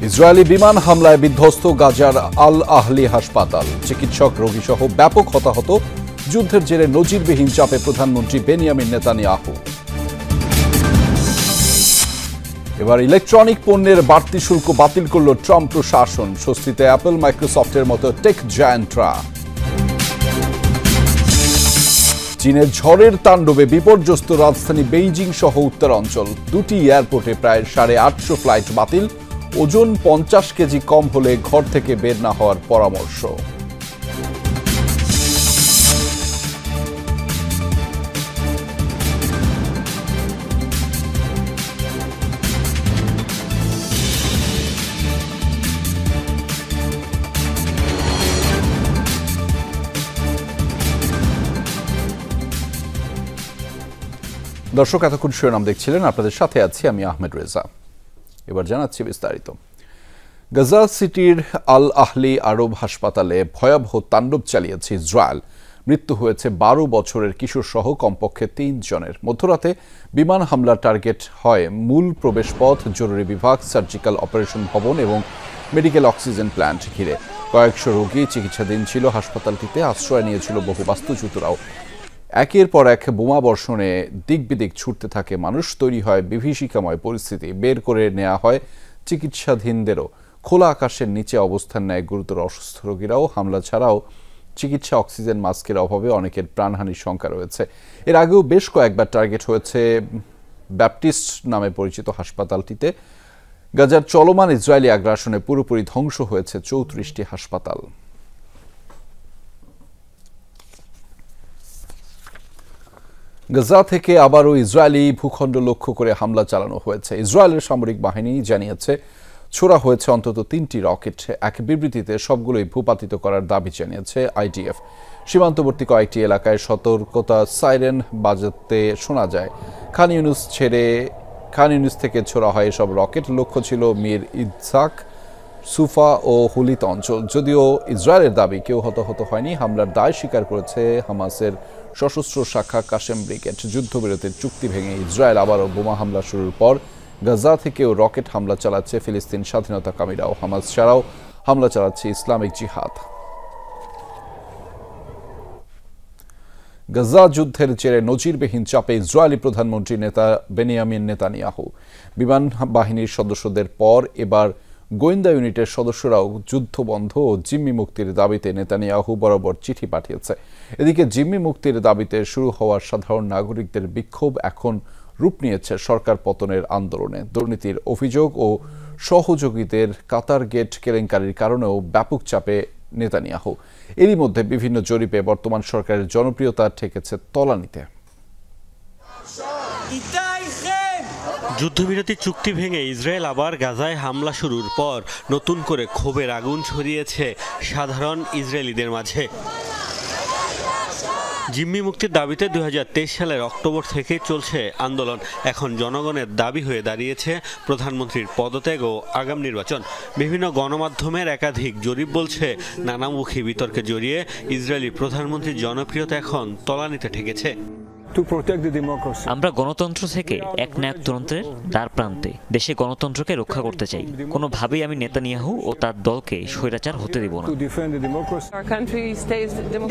Israeli বিমান হামলায় বিধ্বস্ত গাজার আল আহলি হাসপাতাল, চিকিৎসক রোগীসহ ব্যাপক হতাহত। যুদ্ধের জেরে নজিরবিহীন চাপে প্রধানমন্ত্রী বেনিয়ামিন নেতানিয়াহু। এবার ইলেকট্রনিক পণ্যের বাড়তি শুল্ক বাতিল করল ট্রাম্প প্রশাসন। স্বস্তিতে অ্যাপল, মাইক্রোসফটের মতো টেক জায়ান্টরা। চীনের ঝড়ের তাণ্ডবে বিপর্যস্ত রাজধানী বেইজিং সহ উত্তরাঞ্চল। দুটি এয়ারপোর্টে প্রায় 850 ফ্লাইট বাতিল। ওজন 50 কেজি কম হলে ঘর থেকে বের না হওয়ার পরামর্শ। দর্শক, এতক্ষণ শিরোনাম দেখছিলেন, আপনাদের সাথে আছি আমি আহমেদ রেজা। এবার জানাচ্ছি বিস্তারিত। গাজা সিটির আল আহলি আরব হাসপাতালে ভয়াবহ তাণ্ডব চালিয়েছে ইসরায়েল। মৃত্যু হয়েছে 12 বছরের কিশোর সহ কমপক্ষে 3 জনের। মধ্যরাতে বিমান হামলার টার্গেট হয় মূল প্রবেশপথ, জরুরি বিভাগ, সার্জিক্যাল অপারেশন ভবন এবং মেডিকেল অক্সিজেন প্ল্যান্ট ঘিরে। কয়েকশো রোগী চিকিৎসাধীন ছিল হাসপাতালটিতে। আশ্রয় নিয়েছিল বহু বাস্তুচ্যুতরাও। একের পর এক বোমা বর্ষণে দিক বিদিক ছুটতে থাকে মানুষ। তৈরি হয় বিভীষিকাময় পরিস্থিতি। বের করে নেওয়া হয় চিকিৎসাধীনদেরও। খোলা আকাশের নিচে অবস্থান নেয় গুরুতর অসুস্থ রোগীরাও। হামলা ছাড়াও চিকিৎসা অক্সিজেন মাস্কের অভাবে অনেকের প্রাণহানির শঙ্কা রয়েছে। এর আগেও বেশ কয়েকবার টার্গেট হয়েছে ব্যাপটিস্ট নামে পরিচিত হাসপাতালটিতে। গাজার চলমান ইসরায়েলি আগ্রাসনে পুরোপুরি ধ্বংস হয়েছে 34টি হাসপাতাল। গাজা থেকে আবারও ইসরায়েলি ভূখণ্ড লক্ষ্য করে হামলা চালানো হয়েছে। ইসরায়েলের সামরিক বাহিনী জানিয়েছে ছোড়া হয়েছে অন্তত 3টি রকেট। এক বিবৃতিতে সবগুলোই ভূপাতিত করার দাবি জানিয়েছে আইডিএফ। সীমান্তবর্তী কয়েকটি এলাকায় সতর্কতা সাইরেন বাজাতে শোনা যায়। খান ইউনুস থেকে ছোড়া হয় এসব রকেট। লক্ষ্য ছিল মির ইদসাক, সুফা ও হুলিত অঞ্চল। যদিও ইসরায়েলের দাবি কেউ হতাহত হয়নি। হামলার দায় স্বীকার করেছে হামাসের সশস্ত্র শাখা কাশেম ব্রিগেড। যুদ্ধবিরতির চুক্তি ভেঙে ইসরায়েল আবারও বোমা হামলা শুরুর পর গাজা থেকেও রকেট হামলা চালাচ্ছে ফিলিস্তিন স্বাধীনতাকামীরাও। হামাস ছাড়াও হামলা চালাচ্ছে ইসলামিক জিহাদ। গাজা যুদ্ধের জেরে নজিরবিহীন চাপে ইসরায়েলি প্রধানমন্ত্রী বেনিয়ামিন নেতানিয়াহু। বিমান বাহিনীর সদস্যদের পর এবার গোয়েন্দা ইউনিটের সদস্যরাও যুদ্ধবন্ধ ও জিম্মি মুক্তির দাবিতে নেতানিয়াহু বরাবর চিঠি পাঠিয়েছে। এদিকে জিম্মি মুক্তির দাবিতে শুরু হওয়া সাধারণ নাগরিকদের বিক্ষোভ এখন রূপ নিয়েছে সরকার পতনের আন্দোলনে। দুর্নীতির অভিযোগ ও সহযোগীদের কাতার গেট কেলেঙ্কারির কারণেও ব্যাপক চাপে নেতানিয়াহু। এরই মধ্যে বিভিন্ন জরিপে বর্তমান সরকারের জনপ্রিয়তা ঠেকেছে তলানিতে। যুদ্ধবিরতি চুক্তি ভেঙে ইসরায়েল আবার গাজায় হামলা শুরুর পর নতুন করে ক্ষোভের আগুন ছড়িয়েছে সাধারণ ইসরায়েলিদের মাঝে। জিম্মি মুক্তির দাবিতে 2023 সালের অক্টোবর থেকে চলছে আন্দোলন। এখন জনগণের দাবি হয়ে দাঁড়িয়েছে প্রধানমন্ত্রীর পদত্যাগ ও আগাম নির্বাচন। বিভিন্ন গণমাধ্যমের একাধিক জরিপ বলছে নানামুখী বিতর্কে জড়িয়ে ইসরায়েলি প্রধানমন্ত্রীর জনপ্রিয়তা এখন তলানিতে ঠেকেছে। আমরা গণতন্ত্র থেকে একনায়কতন্ত্রের দ্বার প্রান্তে। দেশে গণতন্ত্রকে রক্ষা করতে চাই। কোনোভাবেই আমি নেতানিয়াহু ও তার দলকে স্বৈরাচার হতে দেব না।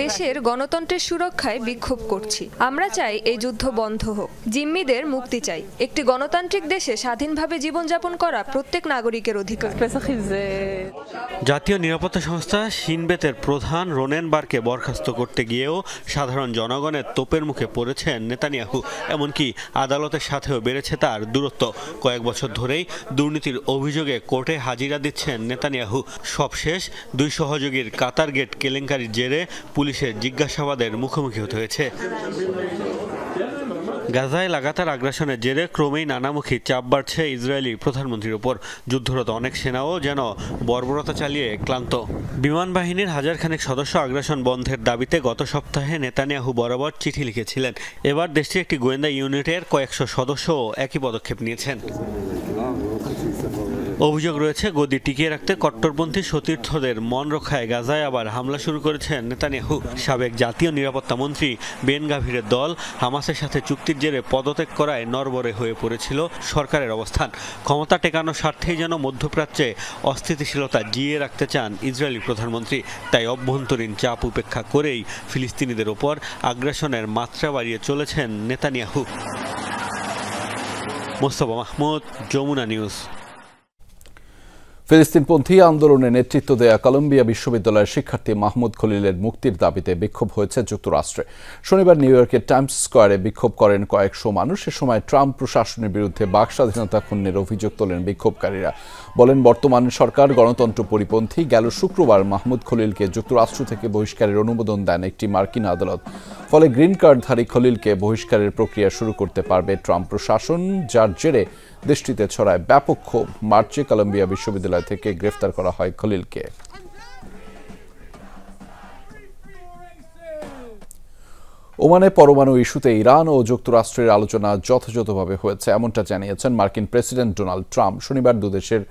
দেশের গণতন্ত্রের সুরক্ষায় বিক্ষোভ করছি। আমরা চাই এই যুদ্ধ বন্ধ হোক। জিম্মিদের মুক্তি চাই। একটি গণতান্ত্রিক দেশে স্বাধীনভাবে জীবনযাপন করা প্রত্যেক নাগরিকের অধিকার। জাতীয় নিরাপত্তা সংস্থা শিনবেতের প্রধান রোনেন বারকে বরখাস্ত করতে গিয়েও সাধারণ জনগণের তোপের মুখে পড়েছে নেতানিয়াহু। এমনকি আদালতের সাথেও বেড়েছে তার দূরত্ব। কয়েক বছর ধরেই দুর্নীতির অভিযোগে কোর্টে হাজিরা দিচ্ছেন নেতানিয়াহু। সবশেষ 2 সহযোগীর কাতার গেট কেলেঙ্কারির জেরে পুলিশের জিজ্ঞাসাবাদের মুখোমুখি হতে হয়েছে। গাজায় লাগাতার আগ্রাসনের জেরে ক্রমেই নানামুখী চাপ বাড়ছে ইসরায়েলি প্রধানমন্ত্রীর উপর। যুদ্ধরত অনেক সেনাও যেন বর্বরতা চালিয়ে ক্লান্ত। বিমান বাহিনীর হাজারখানেক সদস্য আগ্রাসন বন্ধের দাবিতে গত সপ্তাহে নেতানিয়াহু বরাবর চিঠি লিখেছিলেন। এবার দেশটির একটি গোয়েন্দা ইউনিটের কয়েকশো সদস্যও একই পদক্ষেপ নিয়েছেন। অভিযোগ রয়েছে গদি টিকিয়ে রাখতে কট্টরপন্থী সতীর্থদের মন রক্ষায় গাজায় আবার হামলা শুরু করেছেন নেতানিয়াহু। সাবেক জাতীয় নিরাপত্তা মন্ত্রী বেন গাভিরের দল হামাসের সাথে চুক্তির জেরে পদত্যাগ করায় নড়বড়ে হয়ে পড়েছিল সরকারের অবস্থান। ক্ষমতা টেকানোর স্বার্থেই যেন মধ্যপ্রাচ্যে অস্থিতিশীলতা জিইয়ে রাখতে চান ইসরায়েলি প্রধানমন্ত্রী। তাই অভ্যন্তরীণ চাপ উপেক্ষা করেই ফিলিস্তিনিদের ওপর আগ্রাসনের মাত্রা বাড়িয়ে চলেছেন নেতানিয়াহু। মোস্তফা মাহমুদ, যমুনা নিউজ। ফিলিস্তিনপন্থী আন্দোলনে নেতৃত্ব দেয়া কলম্বিয়া বিশ্ববিদ্যালয়ের শিক্ষার্থী মাহমুদ খলিলের মুক্তির দাবিতে বিক্ষোভ হয়েছে যুক্তরাষ্ট্রে। শনিবার নিউ ইয়র্কের টাইমস স্কয়ারে বিক্ষোভ করেন কয়েকশো মানুষ। এ সময় ট্রাম্প প্রশাসনের বিরুদ্ধে বাক স্বাধীনতা ক্ষুণ্ণের অভিযোগ তোলেন বিক্ষোভকারীরা। বলেন, বর্তমান সরকার গণতন্ত্র পরিপন্থী। গেল শুক্রবার মাহমুদ খলিলকে যুক্তরাষ্ট্র থেকে বহিষ্কারের অনুমোদন দেন একটি মার্কিন আদালত। ফলে গ্রিন কার্ডধারী খলিলকে বহিষ্কারের প্রক্রিয়া শুরু করতে পারবে ট্রাম্প প্রশাসন, যার জেরে দেশটিতে ছড়ায় ব্যাপক ক্ষোভ। মার্চে কলম্বিয়া বিশ্ববিদ্যালয় থেকে গ্রেফতার করা হয় খলিলকে। ওমানে পরমাণু ইস্যুতে ইরান ও যুক্তরাষ্ট্রের আলোচনা যথাযথভাবে হয়েছে, এমনটা জানিয়েছেন মার্কিন প্রেসিডেন্ট ডোনাল্ড ট্রাম্প। শনিবার দুদেশের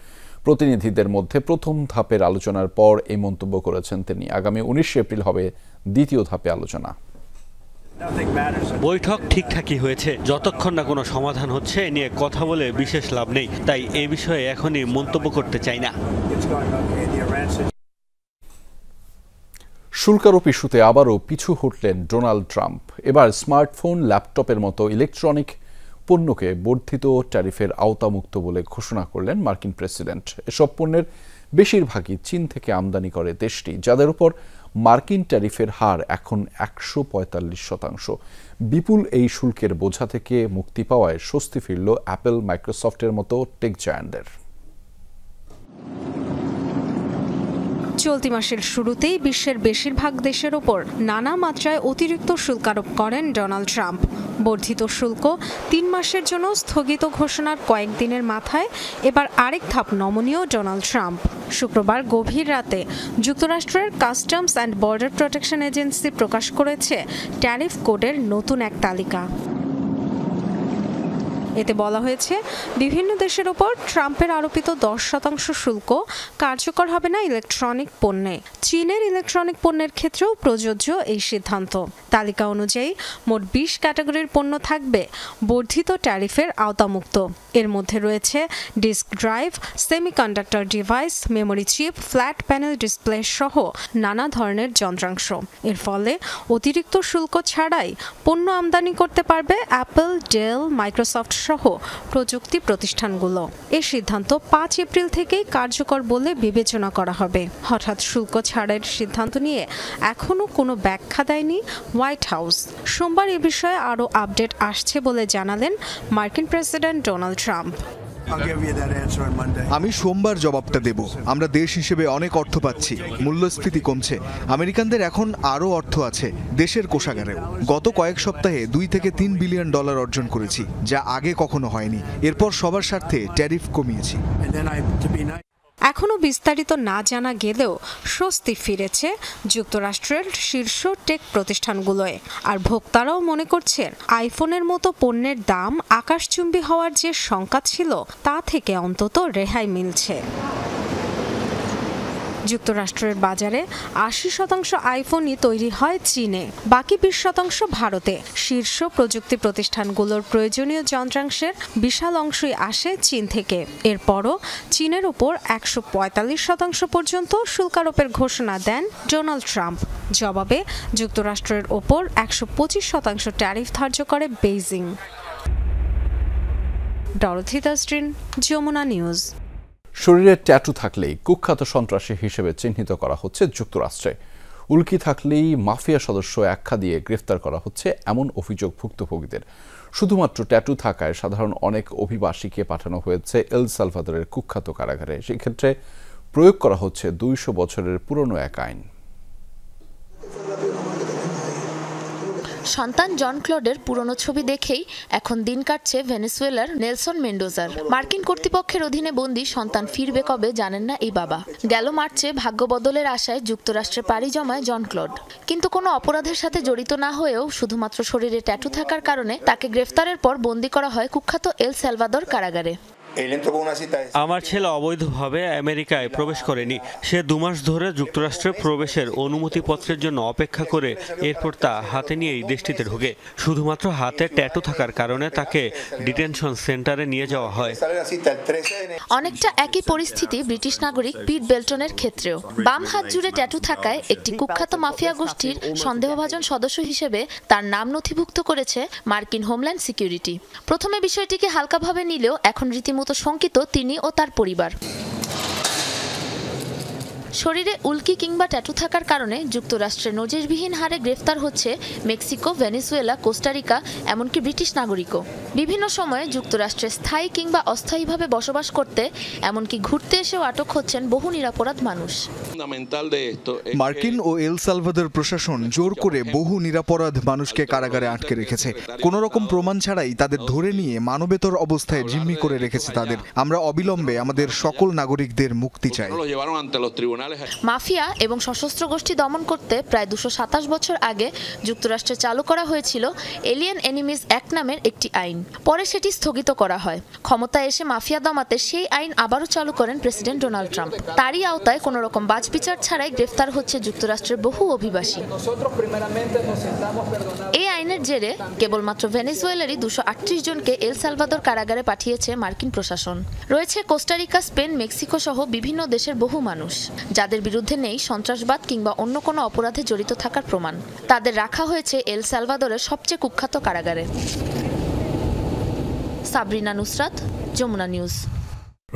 প্রতিনিধিদের মধ্যে প্রথম ধাপের আলোচনার পর এই মন্তব্য করেছেন তিনি। আগামী 19 এপ্রিল হবে দ্বিতীয় ধাপে আলোচনা। বৈঠক ঠিকঠাকই হয়েছে, যতক্ষণ না কোনো সমাধান হচ্ছে এ নিয়ে কথা বলে বিশেষ লাভ নেই। তাই এ বিষয়ে এখনই মন্তব্য করতে চাই না। শুল্কারোপ ইস্যুতে আবারও পিছু হটলেন ডোনাল্ড ট্রাম্প। এবার স্মার্টফোন, ল্যাপটপের মতো ইলেকট্রনিক পণ্যকে বর্ধিত ট্যারিফের আওতামুক্ত বলে ঘোষণা করলেন মার্কিন প্রেসিডেন্ট। এসব পণ্যের বেশিরভাগই চীন থেকে আমদানি করে দেশটি, যাদের উপর মার্কিন ট্যারিফের হার এখন 145%। বিপুল এই শুল্কের বোঝা থেকে মুক্তি পাওয়ায় স্বস্তি ফিরল অ্যাপল, মাইক্রোসফটের মতো টেক জায়ান্টদের। চলতি মাসের শুরুতেই বিশ্বের বেশিরভাগ দেশের ওপর নানা মাত্রায় অতিরিক্ত শুল্ক আরোপ করেন ডোনাল্ড ট্রাম্প। বর্ধিত শুল্ক 3 মাসের জন্য স্থগিত ঘোষণার কয়েকদিনের মাথায় এবার আরেক ধাপ নমনীয় ডোনাল্ড ট্রাম্প। শুক্রবার গভীর রাতে যুক্তরাষ্ট্রের customs and border protection agency প্রকাশ করেছে ট্যারিফ কোডের নতুন এক তালিকা। এতে বলা হয়েছে, বিভিন্ন দেশের ওপর ট্রাম্পের আরোপিত 10% শুল্ক কার্যকর হবে না ইলেকট্রনিক পণ্যে। চীনের ইলেকট্রনিক পণ্যের ক্ষেত্রেও প্রযোজ্য এই সিদ্ধান্ত। তালিকা অনুযায়ী মোট 20 ক্যাটাগরির পণ্য থাকবে বর্ধিত ট্যারিফের আওতামুক্ত। এর মধ্যে রয়েছে disk drive, semiconductor device, memory chip, flat panel display সহ নানা ধরনের যন্ত্রাংশ। এর ফলে অতিরিক্ত শুল্ক ছাড়াই পণ্য আমদানি করতে পারবে অ্যাপল, ডেল, মাইক্রোসফট সহ প্রযুক্তি প্রতিষ্ঠানগুলো। এই সিদ্ধান্ত 5 এপ্রিল থেকেই কার্যকর বলে বিবেচনা করা হবে। হঠাৎ শুল্ক ছাড়ের সিদ্ধান্ত নিয়ে এখনও কোনো ব্যাখ্যা দেয়নি হোয়াইট হাউস। সোমবার এ বিষয়ে আরও আপডেট আসছে বলে জানালেন মার্কিন প্রেসিডেন্ট ডোনাল্ড ট্রাম্প। আমি সোমবার জবাবটা দেব। আমরা দেশ হিসেবে অনেক অর্থ পাচ্ছি, মূল্যস্ফীতি কমছে, আমেরিকানদের এখন আরও অর্থ আছে দেশের কোষাগারেও। গত কয়েক সপ্তাহে $2 থেকে $3 বিলিয়ন অর্জন করেছি, যা আগে কখনো হয়নি। এরপর সবার স্বার্থে ট্যারিফ কমিয়েছি। এখনও বিস্তারিত না জানা গেলেও স্বস্তি ফিরেছে যুক্তরাষ্ট্রের শীর্ষ টেক প্রতিষ্ঠানগুলোয়। আর ভোক্তারাও মনে করছেন, আইফোনের মতো পণ্যের দাম আকাশচুম্বী হওয়ার যে শঙ্কা ছিল তা থেকে অন্তত রেহাই মিলছে। যুক্তরাষ্ট্রের বাজারে 80% আইফোনই তৈরি হয় চীনে, বাকি 20% ভারতে। শীর্ষ প্রযুক্তি প্রতিষ্ঠানগুলোর প্রয়োজনীয় যন্ত্রাংশের বিশাল অংশই আসে চীন থেকে। এরপরও চীনের উপর 145% পর্যন্ত শুল্ক আরোপের ঘোষণা দেন ডোনাল্ড ট্রাম্প। জবাবে যুক্তরাষ্ট্রের ওপর 125% ট্যারিফ ধার্য করে Beijing. Dorothy Tasrin, Jamuna news. শরীরে ট্যাটু থাকলেই কুখ্যাত সন্ত্রাসী হিসেবে চিহ্নিত করা হচ্ছে যুক্তরাষ্ট্রে। উল্কি থাকলেই মাফিয়া সদস্য আখ্যা দিয়ে গ্রেফতার করা হচ্ছে এমন অভিযোগ ভুক্তভোগীদের। শুধুমাত্র ট্যাটু থাকায় সাধারণ অনেক অভিবাসীকে পাঠানো হয়েছে এল সালভাদরের কুখ্যাত কারাগারে। সেক্ষেত্রে প্রয়োগ করা হচ্ছে 200 বছরের পুরনো এক আইন। সন্তান জন ক্লডের পুরনো ছবি দেখেই এখন দিন কাটছে ভেনেজুয়েলার নেলসন মেন্ডোজার। মার্কিন কর্তৃপক্ষের অধীনে বন্দী সন্তান ফিরবে কবে জানেন না এই বাবা। গেল মার্চে ভাগ্য বদলের আশায় যুক্তরাষ্ট্রে পাড়ি জমায় জন ক্লড, কিন্তু কোনো অপরাধের সাথে জড়িত না হয়েও শুধুমাত্র শরীরে ট্যাটু থাকার কারণে তাকে গ্রেফতারের পর বন্দী করা হয় কুখ্যাত এল সালভাদর কারাগারে। আমার ছেলে অবৈধভাবে আমেরিকায় প্রবেশ করেনি। সে 2 মাস ধরে যুক্তরাষ্ট্রে প্রবেশের অনুমতিপত্রের জন্য অপেক্ষা করে এরপর তা হাতে নিয়েই দেশটিতে ঢোকে। শুধুমাত্র হাতে ট্যাটু থাকার কারণে তাকে ডিটেনশন সেন্টারে নিয়ে যাওয়া হয়। অনেকটা একই পরিস্থিতি ব্রিটিশ নাগরিক পিট বেল্টনের ক্ষেত্রেও। বাম হাত জুড়ে ট্যাটু থাকায় একটি কুখ্যাত মাফিয়া গোষ্ঠীর সন্দেহভাজন সদস্য হিসেবে তার নাম নথিভুক্ত করেছে মার্কিন হোমল্যান্ড সিকিউরিটি। প্রথমে বিষয়টিকে হালকাভাবে নিলেও এখন রীতিমতো শঙ্কিত তিনি ও তার পরিবার। শরীরে উল্কি কিংবা ট্যাটু থাকার কারণে যুক্তরাষ্ট্রে নজিরবিহীন হারে গ্রেফতার হচ্ছে মেক্সিকো, ভেনেজুয়েলা, কোস্টারিকা, এমনকি ব্রিটিশ নাগরিকও। বিভিন্ন সময়ে যুক্তরাষ্ট্রে স্থায়ী কিংবা অস্থায়ীভাবে বসবাস করতে, এমনকি ঘুরতে এসেও আটক হচ্ছেন বহু নিরপরাধ মানুষ। মার্কিন ও এল সালভাদর প্রশাসন জোর করে বহু নিরপরাধ মানুষকে কারাগারে আটকে রেখেছে। কোনো রকম প্রমাণ ছাড়াই তাদের ধরে নিয়ে মানবেতর অবস্থায় জিম্মি করে রেখেছে তাদের। আমরা অবিলম্বে আমাদের সকল নাগরিকদের মুক্তি চাই। মাফিয়া এবং সশস্ত্র গোষ্ঠী দমন করতে প্রায় 227 বছর আগে যুক্তরাষ্ট্রে চালু করা হয়েছিল এলিয়েন এনিমিজ অ্যাক্ট নামের একটি আইন। পরে সেটি স্থগিত করা হয়। ক্ষমতায় এসে মাফিয়া দমাতে সেই আইন আবারও চালু করেন প্রেসিডেন্ট ডোনাল্ড ট্রাম্প। তারই আওতায় কোনো রকম বাছবিচার ছাড়াই গ্রেফতার হচ্ছে যুক্তরাষ্ট্রের বহু অভিবাসী। এই আইনের জেরে কেবলমাত্র ভেনেজুয়েলারই 238 জনকে এল সালভাদর কারাগারে পাঠিয়েছে মার্কিন প্রশাসন। রয়েছে কোস্টারিকা, স্পেন, মেক্সিকো সহ বিভিন্ন দেশের বহু মানুষ যাদের বিরুদ্ধে নেই সন্ত্রাসবাদ কিংবা অন্য কোনো অপরাধে জড়িত থাকার প্রমাণ। তাদের রাখা হয়েছে এল সালভাদরের সবচেয়ে কুখ্যাত কারাগারে। সাবরিনা নুসরাত, যমুনা নিউজ।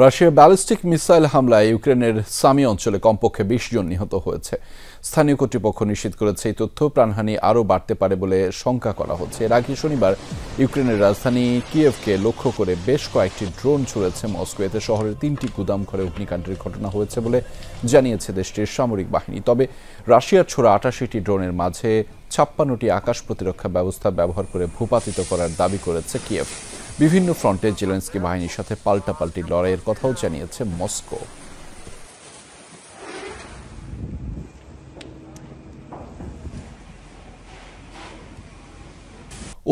রাশিয়ার ব্যালিস্টিক মিসাইল হামলায় ইউক্রেনের সামি অঞ্চলে কমপক্ষে 20 জন নিহত হয়েছে। স্থানীয় কর্তৃপক্ষ নিশ্চিত করেছে এই তথ্য প্রাণহানি আরও বাড়তে পারে বলে শঙ্কা করা হচ্ছে। এর আগে শনিবার ইউক্রেনের রাজধানী কিয়েভকে লক্ষ্য করে বেশ কয়েকটি ড্রোন ছুড়েছে মস্কো। এতে শহরের 3টি গুদাম ঘরে অগ্নিকাণ্ডের ঘটনা হয়েছে বলে জানিয়েছে দেশটির সামরিক বাহিনী। তবে রাশিয়ার ছোড়া 88টি ড্রোনের মাঝে 56টি আকাশ প্রতিরক্ষা ব্যবস্থা ব্যবহার করে ভূপাতিত করার দাবি করেছে কিয়েভ। বিভিন্ন ফ্রন্টে জেলেনস্কি বাহিনীর সাথে পাল্টাপাল্টি লড়াইয়ের কথাও জানিয়েছে মস্কো।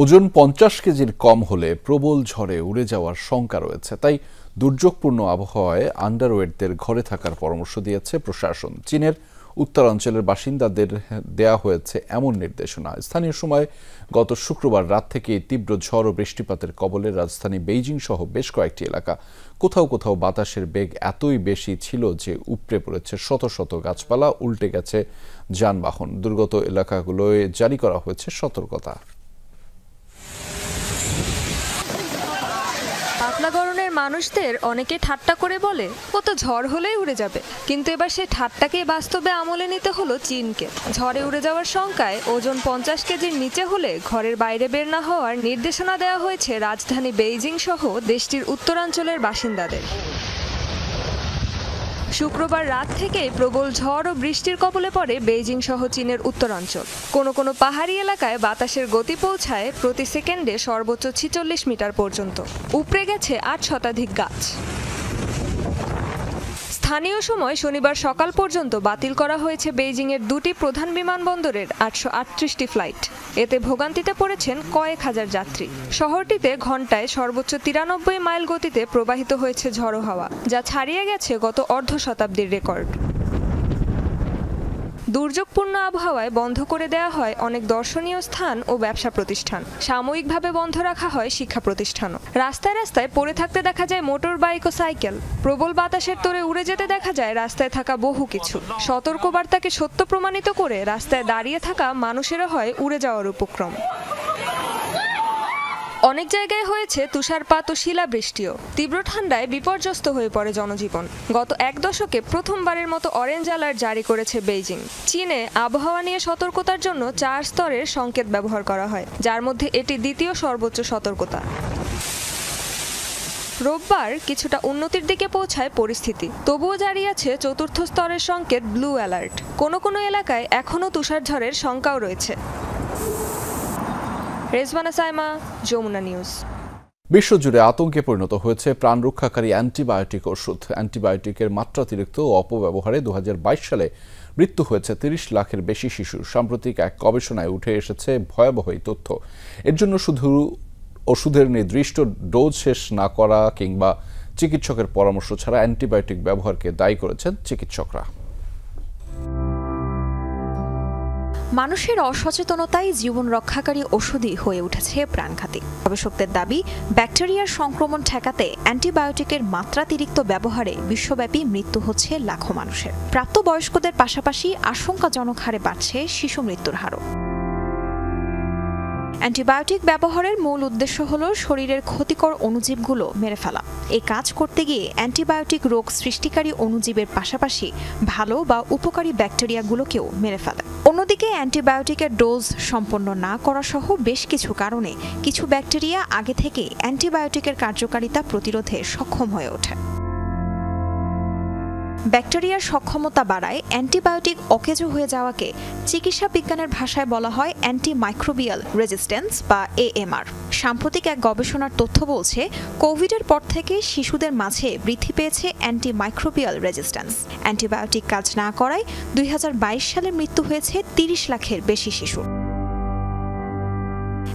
ওজন 50 কেজির কম হলে প্রবল ঝড়ে উড়ে যাওয়ার শঙ্কা রয়েছে। তাই দুর্যোগপূর্ণ আবহাওয়ায় আন্ডারওয়েটদের ঘরে থাকার পরামর্শ দিয়েছে প্রশাসন। চীনের উত্তরাঞ্চলের বাসিন্দাদের দেয়া হয়েছে এমন নির্দেশনা। স্থানীয় সময় গত শুক্রবার রাত থেকে তীব্র ঝড় ও বৃষ্টিপাতের কবলে রাজধানী বেইজিং সহ বেশ কয়েকটি এলাকা। কোথাও কোথাও বাতাসের বেগ এতই বেশি ছিল যে উপড়ে পড়েছে শত শত গাছপালা, উল্টে গেছে যানবাহন। দুর্গত এলাকাগুলোয় জারি করা হয়েছে সতর্কতা। পাতলা গড়নের মানুষদের অনেকে ঠাট্টা করে বলে ও তো ঝড় হলেই উড়ে যাবে, কিন্তু এবার সেই ঠাট্টাকেই বাস্তবে আমলে নিতে হলো চীনকে। ঝড়ে উড়ে যাওয়ার শঙ্কায় ওজন 50 কেজির নিচে হলে ঘরের বাইরে বের না হওয়ার নির্দেশনা দেওয়া হয়েছে রাজধানী বেইজিং সহ দেশটির উত্তরাঞ্চলের বাসিন্দাদের। শুক্রবার রাত থেকে প্রবল ঝড় ও বৃষ্টির কবলে পড়ে বেইজিং সহ চীনের উত্তরাঞ্চল। কোনো কোনো পাহাড়ি এলাকায় বাতাসের গতি পৌঁছায় প্রতি সেকেন্ডে সর্বোচ্চ 46 মিটার পর্যন্ত। উপড়ে গেছে 8 শতাধিক গাছ। স্থানীয় সময় শনিবার সকাল পর্যন্ত বাতিল করা হয়েছে বেইজিংয়ের 2টি প্রধান বিমানবন্দরের 838টি ফ্লাইট। এতে ভোগান্তিতে পড়েছেন কয়েক হাজার যাত্রী। শহরটিতে ঘন্টায় সর্বোচ্চ 93 মাইল গতিতে প্রবাহিত হয়েছে ঝড়ো হাওয়া, যা ছাড়িয়ে গেছে গত অর্ধ শতাব্দীর রেকর্ড। দুর্যোগপূর্ণ আবহাওয়ায় বন্ধ করে দেওয়া হয় অনেক দর্শনীয় স্থান ও ব্যবসা প্রতিষ্ঠান। সাময়িকভাবে বন্ধ রাখা হয় শিক্ষা প্রতিষ্ঠানও। রাস্তায় রাস্তায় পড়ে থাকতে দেখা যায় মোটর বাইক ও সাইকেল। প্রবল বাতাসের তোড়ে উড়ে যেতে দেখা যায় রাস্তায় থাকা বহু কিছু। সতর্কবার্তাকে সত্য প্রমাণিত করে রাস্তায় দাঁড়িয়ে থাকা মানুষেরও হয় উড়ে যাওয়ার উপক্রম। অনেক জায়গায় হয়েছে তুষারপাত ও শিলাবৃষ্টিও। তীব্র ঠান্ডায় বিপর্যস্ত হয়ে পড়ে জনজীবন। গত 1 দশকে প্রথমবারের মতো অরেঞ্জ অ্যালার্ট জারি করেছে বেইজিং। চীনে আবহাওয়া নিয়ে সতর্কতার জন্য 4 স্তরের সংকেত ব্যবহার করা হয়, যার মধ্যে এটি দ্বিতীয় সর্বোচ্চ সতর্কতা। রোববার কিছুটা উন্নতির দিকে পৌঁছায় পরিস্থিতি, তবুও জারি আছে 4র্থ স্তরের সংকেত ব্লু অ্যালার্ট। কোনো কোনো এলাকায় এখনও তুষারঝড়ের শঙ্কাও রয়েছে। রেজওয়ানা সাইমা, যমুনা নিউজ। বিশ্বজুড়ে আতঙ্কে পরিণত হয়েছে প্রাণ রক্ষাকারী অ্যান্টিবায়োটিক ওষুধ। অ্যান্টিবায়োটিকের মাত্রাতিরিক্ত ও অপব্যবহারে 2022 সালে মৃত্যু হয়েছে 30 লাখের বেশি শিশুর। সাম্প্রতিক এক গবেষণায় উঠে এসেছে ভয়াবহ এই তথ্য। এর জন্য শুধু ওষুধের নির্দিষ্ট ডোজ শেষ না করা কিংবা চিকিৎসকের পরামর্শ ছাড়া অ্যান্টিবায়োটিক ব্যবহারকে দায়ী করেছেন চিকিৎসকরা। মানুষের অসচেতনতাই জীবন রক্ষাকারী ওষুধই হয়ে উঠেছে প্রাণঘাতী। গবেষকদের দাবি, ব্যাকটেরিয়ার সংক্রমণ ঠেকাতে অ্যান্টিবায়োটিকের মাত্রাতিরিক্ত ব্যবহারে বিশ্বব্যাপী মৃত্যু হচ্ছে লাখো মানুষের। প্রাপ্তবয়স্কদের পাশাপাশি আশঙ্কাজনক হারে বাড়ছে শিশু মৃত্যুর হারও। অ্যান্টিবায়োটিক ব্যবহারের মূল উদ্দেশ্য হল শরীরের ক্ষতিকর অণুজীবগুলো মেরে ফেলা। এই কাজ করতে গিয়ে অ্যান্টিবায়োটিক রোগ সৃষ্টিকারী অণুজীবের পাশাপাশি ভালো বা উপকারী ব্যাকটেরিয়াগুলোকেও মেরে ফেলে। অন্যদিকে অ্যান্টিবায়োটিকের ডোজ সম্পন্ন না করা সহ বেশ কিছু কারণে কিছু ব্যাকটেরিয়া আগে থেকে অ্যান্টিবায়োটিকের কার্যকারিতা প্রতিরোধে সক্ষম হয়ে ওঠে। ব্যাকটেরিয়ার সক্ষমতা বাড়ায় অ্যান্টিবায়োটিক অকেজো হয়ে যাওয়াকে চিকিৎসা বিজ্ঞানের ভাষায় বলা হয় অ্যান্টিমাইক্রোবিয়াল রেজিস্ট্যান্স বা AMR। সাম্প্রতিক এক গবেষণার তথ্য বলছে, কোভিডের পর থেকে শিশুদের মাঝে বৃদ্ধি পেয়েছে অ্যান্টিমাইক্রোবিয়াল রেজিস্ট্যান্স। অ্যান্টিবায়োটিক কাজ না করায় 2022 সালে মৃত্যু হয়েছে 30 লাখের বেশি শিশু।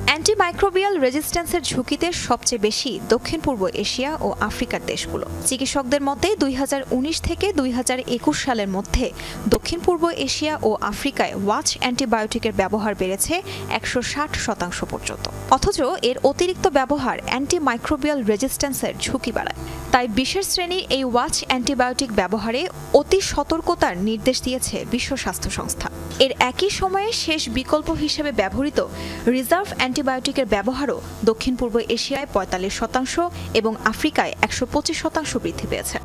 অ্যান্টিমাইক্রোবিয়াল রেজিস্ট্যান্সের ঝুঁকিতে সবচেয়ে বেশি দক্ষিণ পূর্ব এশিয়া ও আফ্রিকার দেশগুলো। চিকিৎসকদের মতে 2019 থেকে 2021 সালের মধ্যে দক্ষিণ পূর্ব এশিয়া ও আফ্রিকায় ওয়াচ অ্যান্টিবায়োটিকের ব্যবহার বেড়েছে 160% পর্যন্ত। অথচ এর অতিরিক্ত ব্যবহার অ্যান্টিমাইক্রোবিয়াল রেজিস্ট্যান্সের ঝুঁকি বাড়ায়। তাই বিশেষ শ্রেণীর এই ওয়াচ অ্যান্টিবায়োটিক ব্যবহারে অতি সতর্কতার নির্দেশ দিয়েছে বিশ্ব স্বাস্থ্য সংস্থা। এর একই সময়ে শেষ বিকল্প হিসেবে ব্যবহৃত রিজার্ভ অ্যান্টিবায়োটিকের ব্যবহারও দক্ষিণ পূর্ব এশিয়ায় 45% এবং আফ্রিকায় 125% বৃদ্ধি পেয়েছে।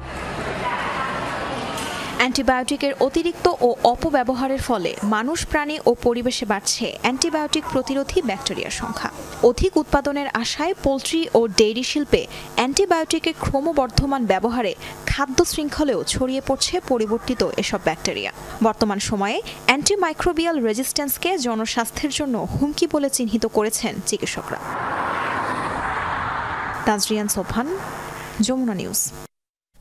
অ্যান্টিবায়োটিকের অতিরিক্ত ও অপব্যবহারের ফলে মানুষ, প্রাণী ও পরিবেশে বাড়ছে অ্যান্টিবায়োটিক প্রতিরোধী ব্যাকটেরিয়ার সংখ্যা। অধিক উৎপাদনের আশায় পোলট্রি ও ডেইরি শিল্পে অ্যান্টিবায়োটিকের ক্রমবর্ধমান ব্যবহারে খাদ্য শৃঙ্খলেও ছড়িয়ে পড়ছে পরিবর্তিত এসব ব্যাকটেরিয়া। বর্তমান সময়ে অ্যান্টিমাইক্রোবিয়াল রেজিস্ট্যান্সকে জনস্বাস্থ্যের জন্য হুমকি বলে চিহ্নিত করেছেন চিকিৎসকরা। তাজরিয়ান সোবহান, যমুনা নিউজ।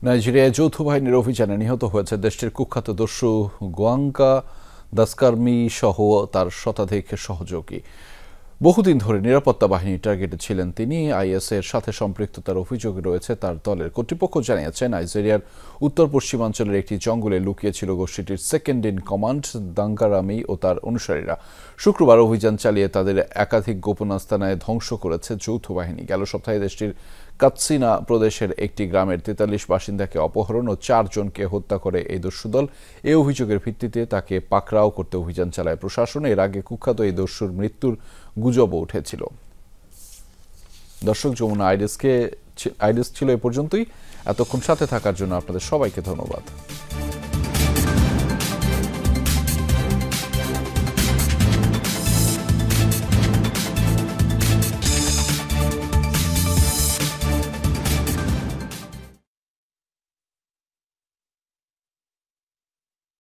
নাইজেরিয়ায় যৌথ বাহিনীর অভিযানে নিহত হয়েছে দেশটির কুখ্যাত দস্যু গোয়াঙ্কা দাসকার্মি সহ তার শতাধিক সহযোগী। বহুদিন ধরে নিরাপত্তা বাহিনীর টার্গেটে ছিলেন তিনি। IS এর সাথে সম্পৃক্ততার অভিযোগ রয়েছে তার দলের। কর্তৃপক্ষ জানিয়েছে, নাইজেরিয়ার উত্তর পশ্চিমাঞ্চলের একটি জঙ্গলে লুকিয়েছিল গোষ্ঠীটির সেকেন্ড ইন কমান্ড দাঙ্গারামি ও তার অনুসারীরা। শুক্রবার অভিযান চালিয়ে তাদের একাধিক গোপন আস্তানায় ধ্বংস করেছে যৌথ বাহিনী। গেল সপ্তাহে দেশটির কাতসিনা প্রদেশের একটি গ্রামের 43 বাসিন্দাকে অপহরণ ও 4 জনকে হত্যা করে এই দস্যুদল। এই অভিযোগের ভিত্তিতে তাকে পাকড়াও করতে অভিযান চালায় প্রশাসন। এর আগে কুখ্যাত এই দস্যুর মৃত্যুর গুজবও উঠেছিল। দর্শক, যমুনা আইডেস্ক ছিল এ পর্যন্তই। এতক্ষণ সাথে থাকার জন্য আপনাদের সবাইকে ধন্যবাদ।